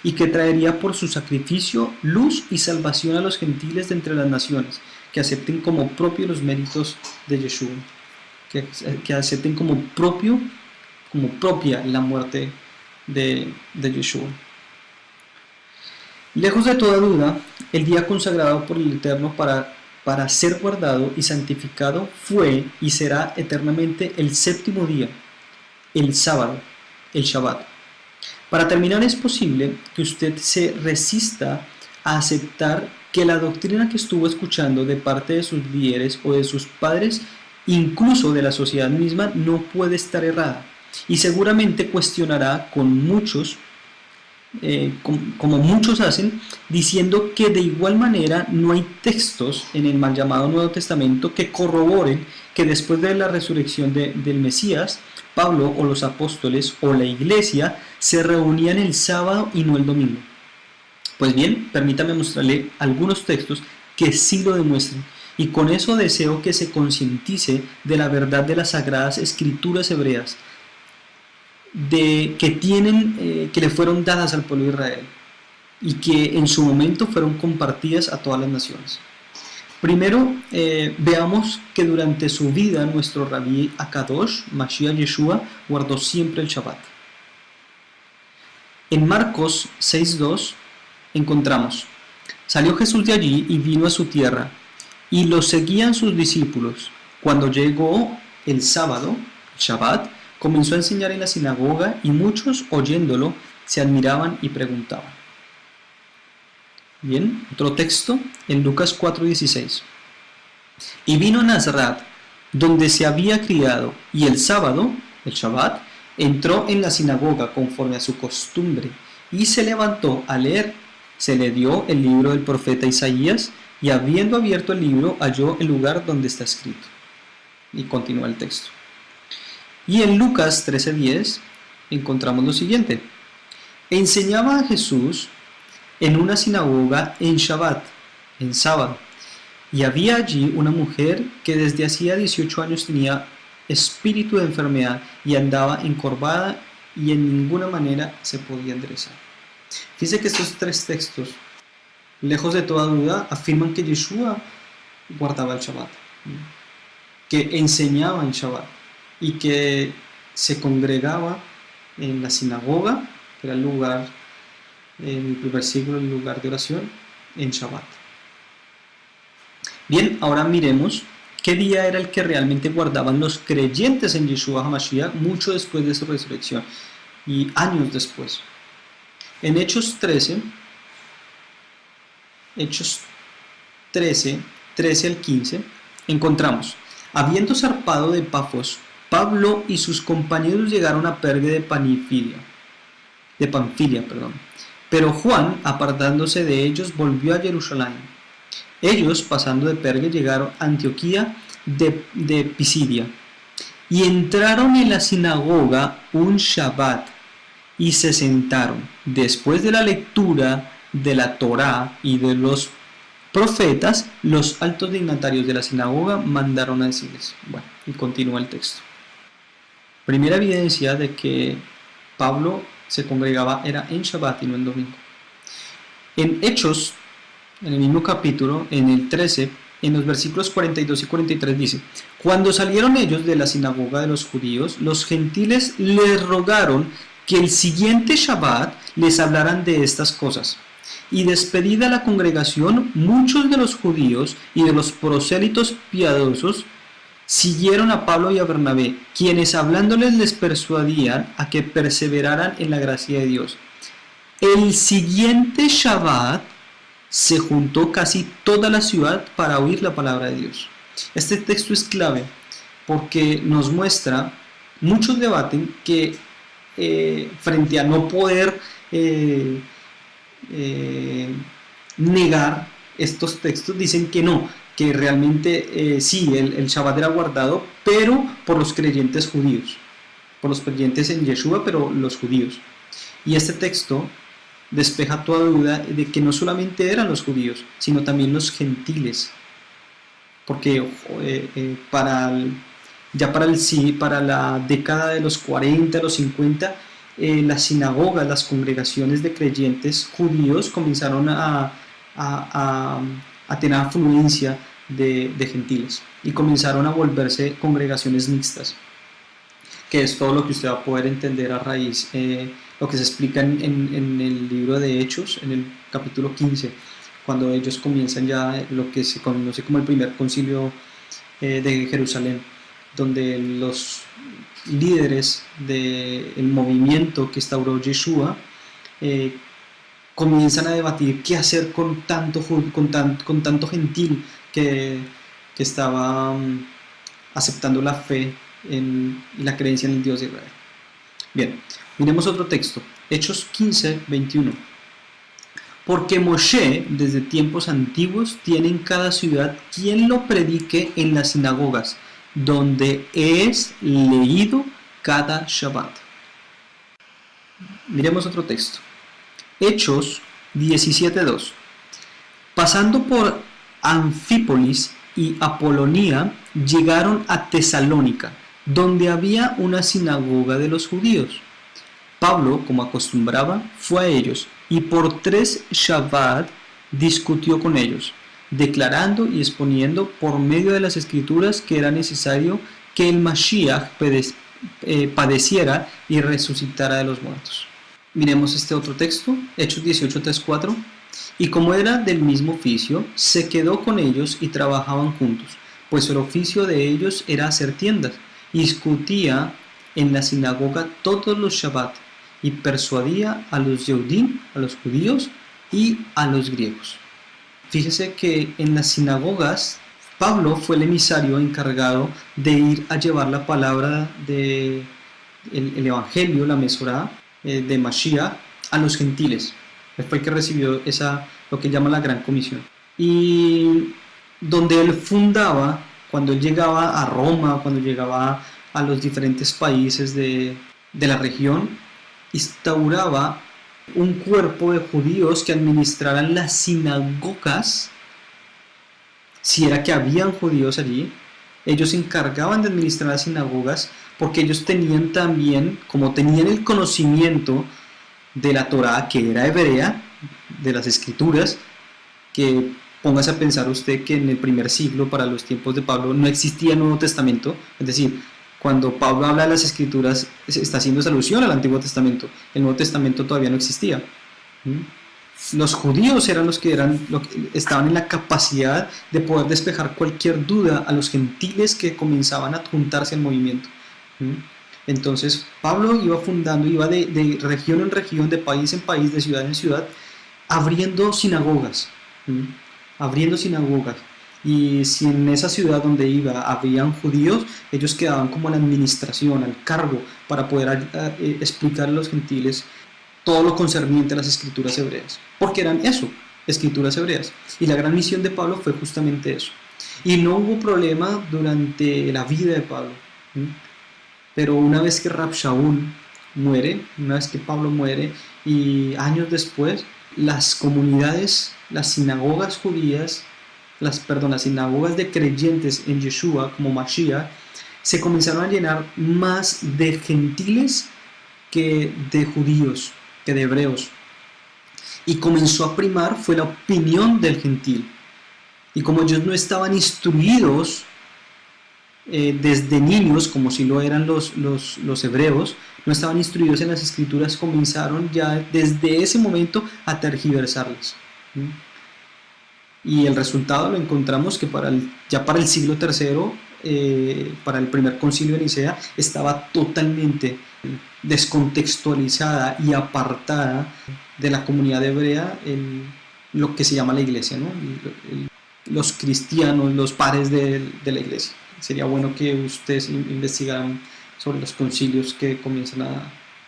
y que traería por su sacrificio luz y salvación a los gentiles de entre las naciones, que acepten como propio los méritos de Yeshua, que acepten como propia la muerte de Yeshua. Lejos de toda duda, el día consagrado por el Eterno para ser guardado y santificado fue y será eternamente el séptimo día, el sábado, el Shabbat. Para terminar, es posible que usted se resista a aceptar que la doctrina que estuvo escuchando de parte de sus líderes o de sus padres, incluso de la sociedad misma, no puede estar errada, y seguramente cuestionará con muchos, como muchos hacen, diciendo que de igual manera no hay textos en el mal llamado Nuevo Testamento que corroboren que después de la resurrección del Mesías, Pablo o los apóstoles o la iglesia se reunían el sábado y no el domingo. Pues bien, permítame mostrarle algunos textos que sí lo demuestran, y con eso deseo que se concientice de la verdad de las sagradas escrituras hebreas, que le fueron dadas al pueblo de Israel y que en su momento fueron compartidas a todas las naciones. Primero, veamos que durante su vida nuestro Rabí Akadosh, Mashiach Yeshua, guardó siempre el Shabbat. En Marcos 6:2 encontramos: salió Jesús de allí y vino a su tierra, y lo seguían sus discípulos. Cuando llegó el sábado, Shabbat, comenzó a enseñar en la sinagoga, y muchos, oyéndolo, se admiraban y preguntaban. Bien, otro texto en Lucas 4:16. Y vino a Nazaret, donde se había criado, y el sábado, el Shabbat, entró en la sinagoga conforme a su costumbre, y se levantó a leer. Se le dio el libro del profeta Isaías, y habiendo abierto el libro, halló el lugar donde está escrito. Y continúa el texto. Y en Lucas 13:10 encontramos lo siguiente: enseñaba a Jesús en una sinagoga en Shabbat, en sábado, y había allí una mujer que desde hacía 18 años tenía espíritu de enfermedad y andaba encorvada y en ninguna manera se podía enderezar. Fíjense que estos tres textos, lejos de toda duda, afirman que Yeshua guardaba el Shabbat, que enseñaba en Shabbat y que se congregaba en la sinagoga, que era el lugar, en el primer siglo, el lugar de oración, en Shabbat. Bien, ahora miremos qué día era el que realmente guardaban los creyentes en Yeshua HaMashiach mucho después de su resurrección y años después. En Hechos 13, 13 al 15, encontramos: habiendo zarpado de Pafos, Pablo y sus compañeros llegaron a Perge de Panfilia, pero Juan, apartándose de ellos, volvió a Jerusalén. Ellos, pasando de Perge, llegaron a Antioquía de Pisidia, y entraron en la sinagoga un Shabbat, y se sentaron. Después de la lectura de la Torá y de los profetas, los altos dignatarios de la sinagoga mandaron a decirles. Bueno, y continúa el texto. Primera evidencia de que Pablo se congregaba era en Shabbat y no en domingo. En Hechos, en el mismo capítulo, en el 13, en los versículos 42 y 43 dice: cuando salieron ellos de la sinagoga de los judíos, los gentiles les rogaron que el siguiente Shabbat les hablaran de estas cosas. Y despedida la congregación, muchos de los judíos y de los prosélitos piadosos siguieron a Pablo y a Bernabé, quienes hablándoles les persuadían a que perseveraran en la gracia de Dios. El siguiente Shabbat se juntó casi toda la ciudad para oír la palabra de Dios. Este texto es clave porque nos muestra, muchos debaten que frente a no poder negar estos textos, dicen que no, que realmente sí, el Shabbat era guardado, pero por los creyentes judíos, por los creyentes en Yeshua, pero los judíos. Y este texto despeja toda duda de que no solamente eran los judíos, sino también los gentiles, porque para la década de los 40, los 50, las sinagogas, las congregaciones de creyentes judíos comenzaron a tener afluencia de gentiles y comenzaron a volverse congregaciones mixtas, que es todo lo que usted va a poder entender a raíz lo que se explica en el libro de Hechos, en el capítulo 15, cuando ellos comienzan ya lo que se conoce como el primer concilio de Jerusalén, donde los líderes del movimiento que instauró Yeshua comienzan a debatir qué hacer con tanto gentil que estaba aceptando la fe y la creencia en el Dios de Israel. Bien, miremos otro texto, Hechos 15, 21. Porque Moshe, desde tiempos antiguos, tiene en cada ciudad quien lo predique en las sinagogas, donde es leído cada Shabbat. Miremos otro texto, Hechos 17:2. Pasando por Anfípolis y Apolonia, llegaron a Tesalónica, donde había una sinagoga de los judíos. Pablo, como acostumbraba, fue a ellos y por 3 Shabbat discutió con ellos, declarando y exponiendo por medio de las escrituras que era necesario que el Mashiach padeciera y resucitara de los muertos. Miremos este otro texto, Hechos 18:3-4. Y como era del mismo oficio, se quedó con ellos y trabajaban juntos, pues el oficio de ellos era hacer tiendas, y discutía en la sinagoga todos los Shabbat, y persuadía a los Yehudim, a los judíos y a los griegos. Fíjese que en las sinagogas Pablo fue el emisario encargado de ir a llevar la palabra del evangelio, la Mesorá de Mashiach, a los gentiles. Él fue el que recibió lo que llama la Gran Comisión. Y donde él fundaba, cuando él llegaba a Roma, cuando llegaba a los diferentes países de la región, instauraba un cuerpo de judíos que administraran las sinagogas. Si era que habían judíos allí, ellos se encargaban de administrar las sinagogas, porque ellos tenían también, como tenían el conocimiento de la Torá, que era hebrea, de las escrituras, que póngase a pensar usted que en el primer siglo, para los tiempos de Pablo, no existía el Nuevo Testamento. Es decir, cuando Pablo habla de las escrituras, está haciendo esa alusión al Antiguo Testamento. El Nuevo Testamento todavía no existía. Los judíos eran los que estaban en la capacidad de poder despejar cualquier duda a los gentiles que comenzaban a juntarse al movimiento. Entonces Pablo iba fundando, iba de región en región, de país en país, de ciudad en ciudad, abriendo sinagogas. Y si en esa ciudad donde iba habían judíos, ellos quedaban como a la administración, al cargo, para poder explicar a los gentiles todo lo concerniente a las escrituras hebreas, porque eran eso, escrituras hebreas. Y la gran misión de Pablo fue justamente eso. Y no hubo problema durante la vida de Pablo. Pero una vez que Rab Shaul muere, una vez que Pablo muere, y años después, las comunidades, las sinagogas judías, las sinagogas de creyentes en Yeshua como Mashiach, se comenzaron a llenar más de gentiles que de judíos, que de hebreos. Y comenzó a primar fue la opinión del gentil. Y como ellos no estaban instruidos desde niños, como si lo eran los hebreos, no estaban instruidos en las escrituras, comenzaron ya desde ese momento a tergiversarlas. Y el resultado lo encontramos que ya para el siglo III, para el primer concilio de Nicea, estaba totalmente descontextualizada y apartada de la comunidad hebrea en lo que se llama la iglesia, ¿no? Los cristianos, los pares de la iglesia. Sería bueno que ustedes investigaran sobre los concilios que comienzan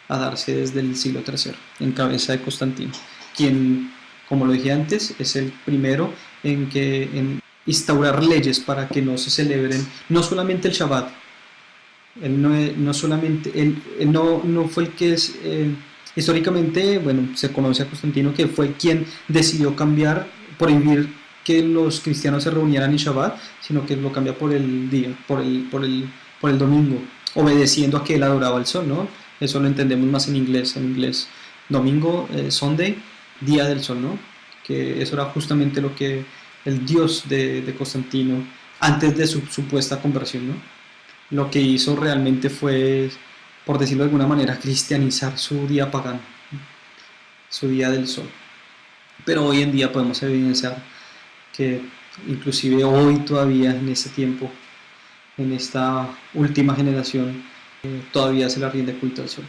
a darse desde el siglo III, en cabeza de Constantino, quien, como lo dije antes, es el primero en instaurar leyes para que no se celebren no solamente el Shabbat. Él no fue el que es históricamente, bueno, se conoce a Constantino que fue quien decidió prohibir que los cristianos se reunieran en Shabbat, sino que lo cambia por el día, por el domingo, obedeciendo a que él adoraba el sol, ¿no? Eso lo entendemos más en inglés, domingo, Sunday, día del sol, ¿no? Que eso era justamente lo que el dios de Constantino, antes de su supuesta conversión, ¿no? Lo que hizo realmente fue, por decirlo de alguna manera, cristianizar su día pagano, su día del sol. Pero hoy en día podemos evidenciar que inclusive hoy todavía en este tiempo, en esta última generación, todavía se le rinde culto al sol.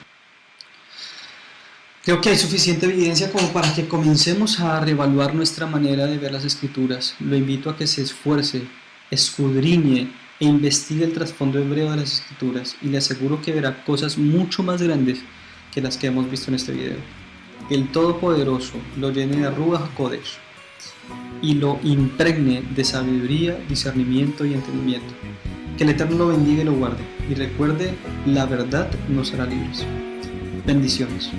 Creo que hay suficiente evidencia como para que comencemos a reevaluar nuestra manera de ver las escrituras. Lo invito a que se esfuerce, escudriñe e investigue el trasfondo hebreo de las escrituras y le aseguro que verá cosas mucho más grandes que las que hemos visto en este video. Que el Todopoderoso lo llene de Ruach HaKodesh y lo impregne de sabiduría, discernimiento y entendimiento. Que el Eterno lo bendiga y lo guarde. Y recuerde, la verdad nos hará libres. Bendiciones.